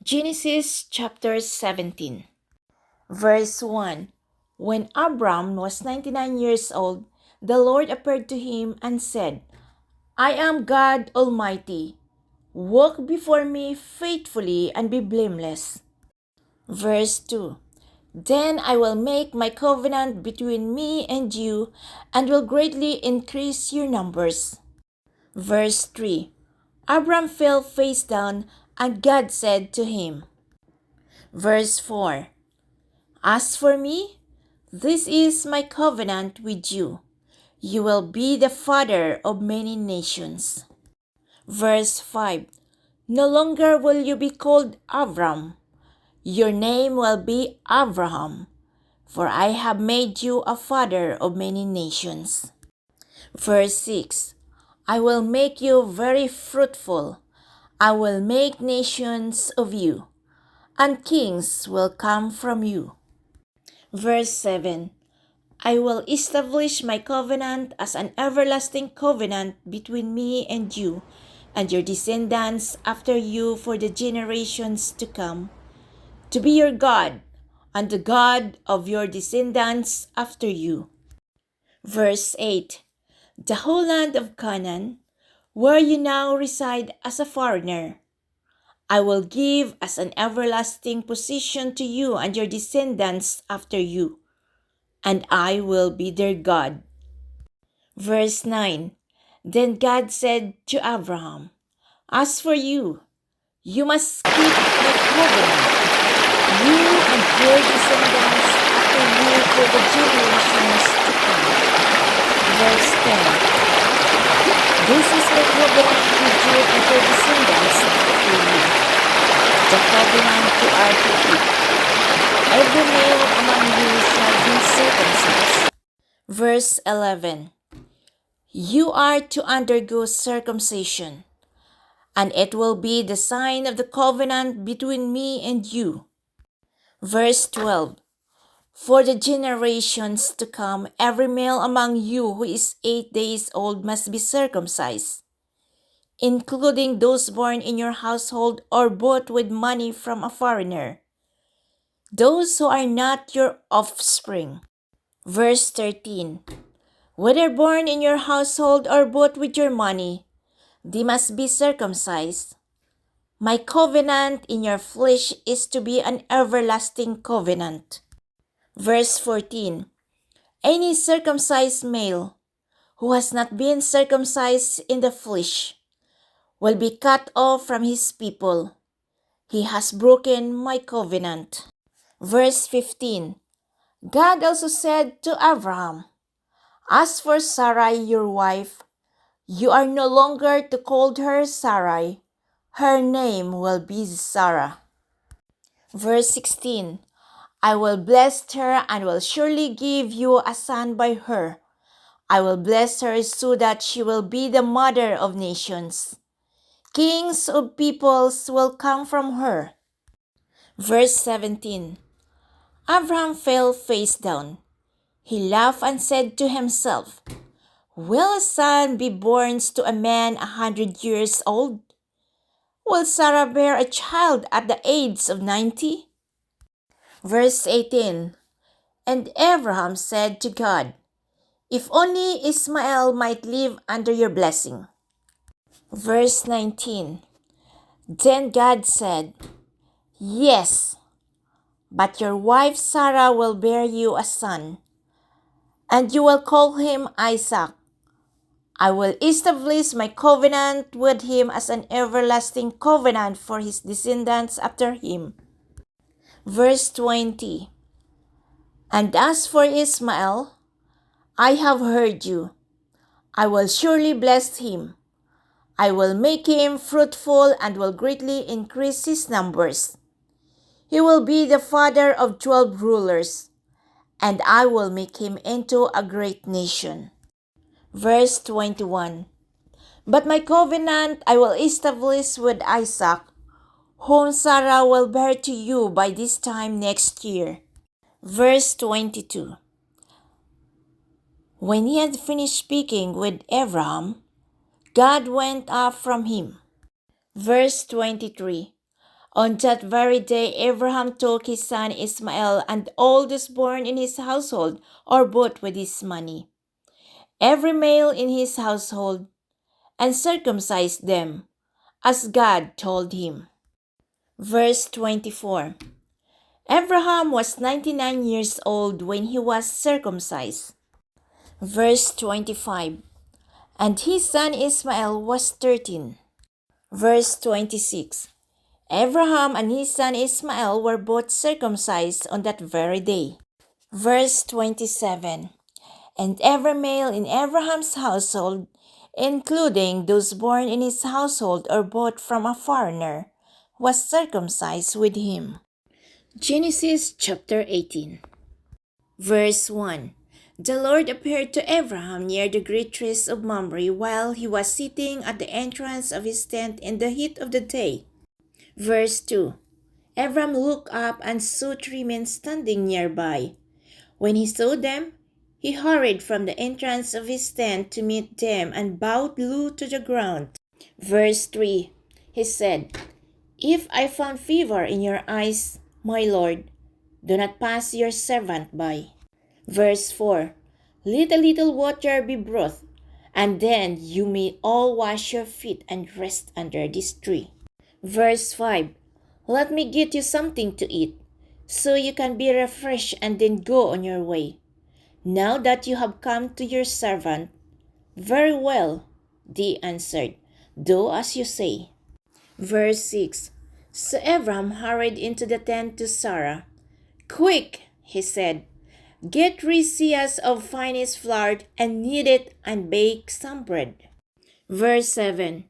Genesis chapter 17, verse 1. When Abram was 99 years old, the Lord appeared to him and said, I am God Almighty. Walk before me faithfully and be blameless. Verse 2. Then I will make my covenant between me and you and will greatly increase your numbers. Verse 3. Abram fell face down, and God said to him. Verse 4. As for me, this is my covenant with you. You will be the father of many nations. Verse 5. No longer will you be called Abram. Your name will be Abraham, for I have made you a father of many nations. Verse 6. I will make you very fruitful. I will make nations of you, and kings will come from you. Verse 7. I will establish my covenant as an everlasting covenant between me and you and your descendants after you for the generations to come, to be your God and the God of your descendants after you. Verse 8. The whole land of Canaan, where you now reside as a foreigner, I will give as an everlasting possession to you and your descendants after you, and I will be their God. Verse 9. Then God said to Abraham, As for you, you must keep my covenant, you and your descendants after you for the generations to come. Verse 10. This is my covenant with you and your descendants after you, the covenant you are to keep. Every male among you shall be circumcised. Verse 11. You are to undergo circumcision, and it will be the sign of the covenant between me and you. Verse 12. For the generations to come, every male among you who is 8 days old must be circumcised, including those born in your household or bought with money from a foreigner, those who are not your offspring. Verse 13. Whether born in your household or bought with your money, they must be circumcised. My covenant in your flesh is to be an everlasting covenant. Verse 14. Any circumcised male who has not been circumcised in the flesh will be cut off from his people. He has broken my covenant. Verse 15. God also said to Abraham, As for Sarai your wife, you are no longer to call her Sarai. Her name will be Sarah. Verse 16. I will bless her and will surely give you a son by her. I will bless her so that she will be the mother of nations. Kings of peoples will come from her. Verse 17. Abraham fell face down. He laughed and said to himself, Will a son be born to a man 100 years old? Will Sarah bear a child at the age of 90? Verse 18. And Abraham said to God, If only Ishmael might live under your blessing. Verse 19. Then God said, Yes, but your wife Sarah will bear you a son, and you will call him Isaac. I will establish my covenant with him as an everlasting covenant for his descendants after him. Verse 20. And as for Ishmael, I have heard you. I will surely bless him. I will make him fruitful and will greatly increase his numbers. He will be the father of 12 rulers, and I will make him into a great nation. Verse 21. But my covenant I will establish with Isaac, whom Sarah will bear to you by this time next year. Verse 22. When he had finished speaking with Abram, God went up from him. Verse 23. On that very day, Abraham took his son Ismael and all those born in his household or bought with his money, every male in his household, and circumcised them, as God told him. Verse 24. Abraham was 99 years old when he was circumcised. Verse 25. And his son Ismael was 13. Verse 26. Abraham and his son Ismael were both circumcised on that very day. Verse 27. And every male in Abraham's household, including those born in his household or bought from a foreigner, was circumcised with him. Genesis chapter 18. Verse 1. The Lord appeared to Abraham near the great trees of Mamre while he was sitting at the entrance of his tent in the heat of the day. Verse 2. Abram looked up and saw 3 men standing nearby. When he saw them, he hurried from the entrance of his tent to meet them and bowed low to the ground. Verse 3. He said, If I found favor in your eyes, my Lord, do not pass your servant by. Verse 4. Let a little water be brought, and then you may all wash your feet and rest under this tree. Verse 5. Let me get you something to eat, so you can be refreshed and then go on your way. Now that you have come to your servant. Very well, they answered, do as you say. Verse 6. So Abram hurried into the tent to Sarah. Quick, he said, get 3 seahs of finest flour and knead it and bake some bread. Verse 7.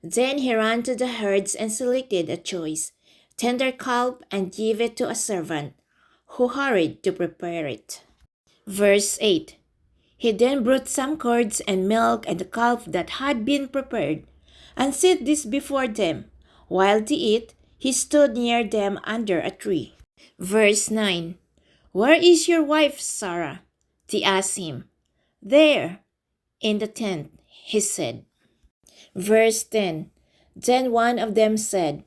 Then he ran to the herds and selected a choice, tender calf and gave it to a servant, who hurried to prepare it. Verse 8. He then brought some curds and milk and the calf that had been prepared, and set this before them. While they ate, he stood near them under a tree. Verse 9. Where is your wife, Sarah? They asked him. There, in the tent, he said. Verse 10. Then one of them said,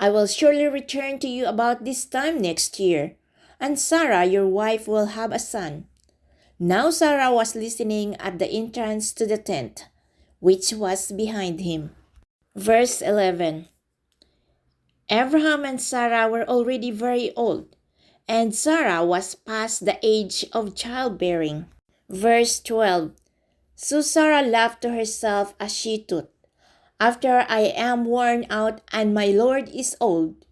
I will surely return to you about this time next year, and Sarah, your wife, will have a son. Now Sarah was listening at the entrance to the tent, which was behind him. Verse 11. Abraham and Sarah were already very old, and Sarah was past the age of childbearing. Verse 12. So Sarah laughed to herself as she thought, after I am worn out and my Lord is old,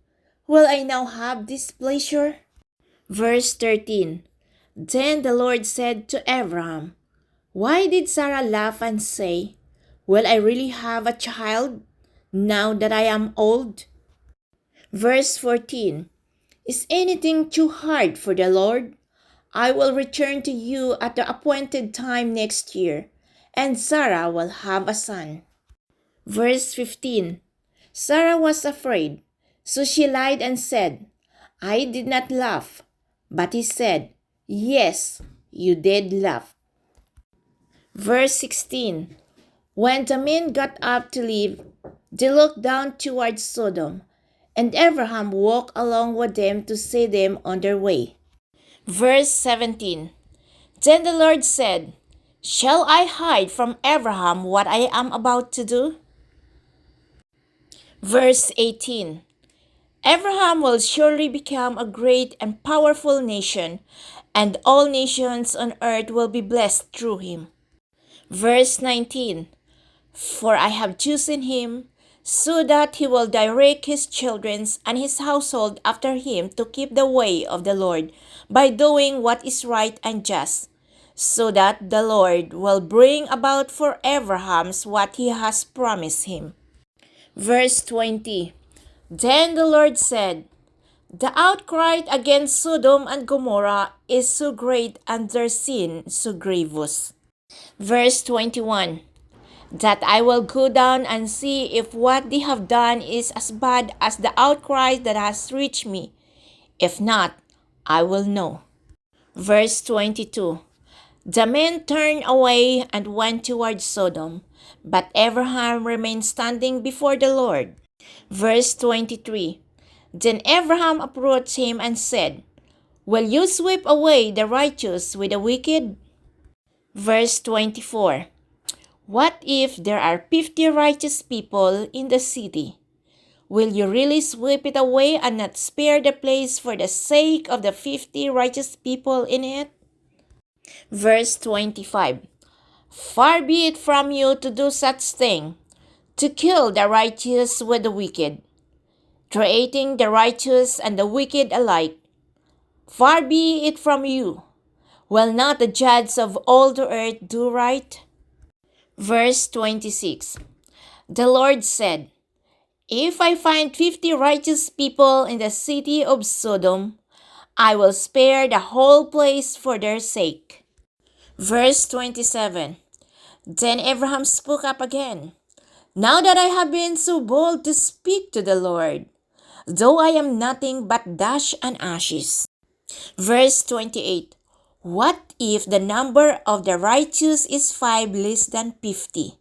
will I now have this pleasure? Verse 13. Then the Lord said to Abraham, why did Sarah laugh and say, will I really have a child now that I am old? Verse 14. Is anything too hard for the Lord? I will return to you at the appointed time next year, and Sarah will have a son. Verse 15. Sarah was afraid, so she lied and said, I did not laugh. But he said, yes, you did laugh. Verse 16. When the men got up to leave, they looked down towards Sodom, and Abraham walked along with them to see them on their way. Verse 17. Then the Lord said, shall I hide from Abraham what I am about to do? Verse 18. Abraham will surely become a great and powerful nation, and all nations on earth will be blessed through him. Verse 19. For I have chosen him, so that he will direct his children and his household after him to keep the way of the Lord by doing what is right and just, so that the Lord will bring about for Abraham what he has promised him. Verse 20. Then the Lord said, the outcry against Sodom and Gomorrah is so great and their sin so grievous. Verse 21. That I will go down and see if what they have done is as bad as the outcry that has reached me. If not, I will know. Verse 22. The men turned away and went towards Sodom, but Abraham remained standing before the Lord. Verse 23. Then Abraham approached him and said, "Will you sweep away the righteous with the wicked?" Verse 24. What if there are 50 righteous people in the city? Will you really sweep it away and not spare the place for the sake of the 50 righteous people in it? Verse 25. Far be it from you to do such thing, to kill the righteous with the wicked, creating the righteous and the wicked alike. Far be it from you. Will not the judge of all the earth do right? Verse 26. The Lord said, "If I find 50 righteous people in the city of Sodom, I will spare the whole place for their sake." Verse 27. Then Abraham spoke up again. "Now that I have been so bold to speak to the Lord, though I am nothing but dust and ashes." Verse 28. What if the number of the righteous is 5 less than 50?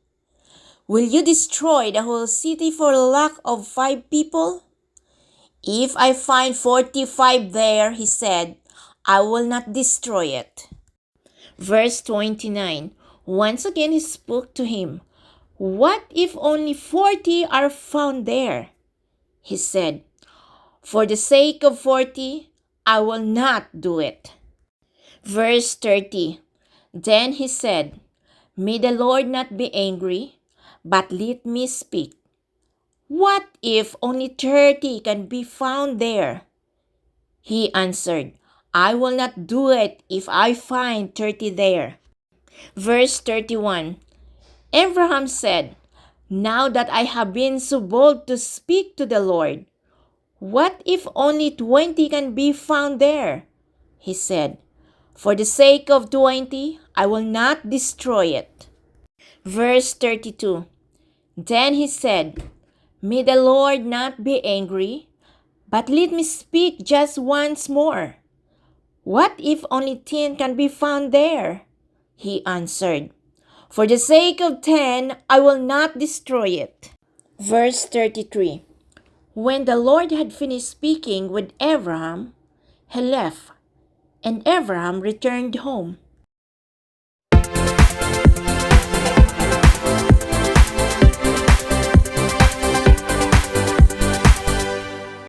Will you destroy the whole city for lack of 5 people? If I find 45 there, he said, I will not destroy it. Verse 29. Once again he spoke to him. What if only 40 are found there? He said, for the sake of 40, I will not do it. Verse 30. Then he said, May the Lord not be angry, but let me speak. What if only 30 can be found there? He answered, I will not do it if I find 30 there. Verse 31. Abraham said, Now that I have been so bold to speak to the Lord, what if only 20 can be found there? He said, For the sake of 20, I will not destroy it. Verse 32. Then he said, May the Lord not be angry, but let me speak just once more. What if only 10 can be found there? He answered, For the sake of 10, I will not destroy it. Verse 33. When the Lord had finished speaking with Abraham, he left, and Abraham returned home.